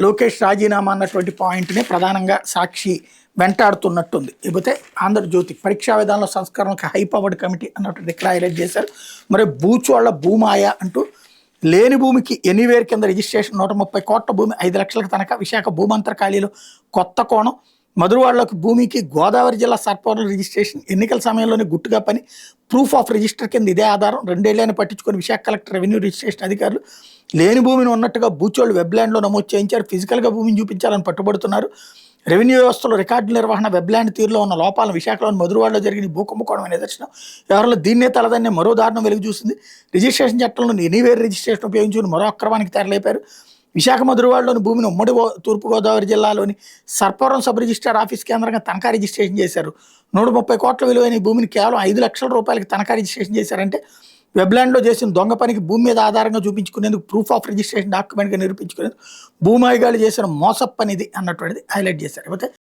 లోకేష్ రాజీనామా అన్నటువంటి పాయింట్ని ప్రధానంగా సాక్షి వెంటాడుతున్నట్టుంది. ఇకపోతే ఆంధ్రజ్యోతి పరీక్షా విధానంలో సంస్కరణలకు హై పవర్డ్ కమిటీ అన్నటువంటి ఇక్కడ హైలైట్ చేశారు. మరి బూచోళ్ల భూమాయ అంటూ లేని భూమికి ఎనీవేర్ కింద రిజిస్ట్రేషన్ 130 కోట్ల భూమి 5 లక్షలకు తనఖా. విశాఖ భూమంతర ఖాళీలో కొత్త కోణం. మధురవాడలోకి భూమికి గోదావరి జిల్లా సర్పవరం రిజిస్ట్రేషన్. ఎన్నికల సమయంలోనే గుట్టుగా పని. ప్రూఫ్ ఆఫ్ రిజిస్టర్ కింద ఇదే ఆధారం. 2 ఏళ్లైనా పట్టించుకొని విశాఖ కలెక్టర్ రెవెన్యూ రిజిస్ట్రేషన్ అధికారులు లేని భూమిని ఉన్నట్టుగా బూచోళ్ళు వెబ్ల్యాండ్లో నమోదు చేయించారు. ఫిజికల్గా భూమిని చూపించాలని పట్టుబడుతున్నారు. రెవెన్యూ వ్యవస్థలో రికార్డు నిర్వహణ వెబ్ల్యాండ్ తీరులో ఉన్న లోపాలను విశాఖలోని మధురవాడలో జరిగిన భూకుంభకోణమైన నిదర్శనం. వ్యవహారంలో దీన్నే తలదన్నే మరో దారుణం వెలుగు చూసింది. రిజిస్ట్రేషన్ చట్టంలో ఎనీవేర్ రిజిస్ట్రేషన్ ఉపయోగించుకుని మరో అక్రమానికి తెరలేపారు. విశాఖ మధురవాడలోని భూమిని ఉమ్మడి తూర్పుగోదావరి జిల్లాలోని సర్పవరం సబ్ రిజిస్ట్రార్ ఆఫీస్ కేంద్రంగా తనఖా రిజిస్ట్రేషన్ చేశారు. 130 కోట్ల విలువైన భూమిని కేవలం 5 లక్షల రూపాయలకి తనఖా రిజిస్ట్రేషన్ చేశారంటే వెబ్ల్యాండ్లో చేసిన దొంగ పనికి భూమి మీద ఆధారంగా చూపించుకునేందుకు ప్రూఫ్ ఆఫ్ రిజిస్ట్రేషన్ డాక్యుమెంట్గా నిరూపించుకునేందుకు భూమాయిగాళ్ళు చేసిన మోసప్ పనిది అన్నటువంటిది హైలైట్ చేశారు. అయితే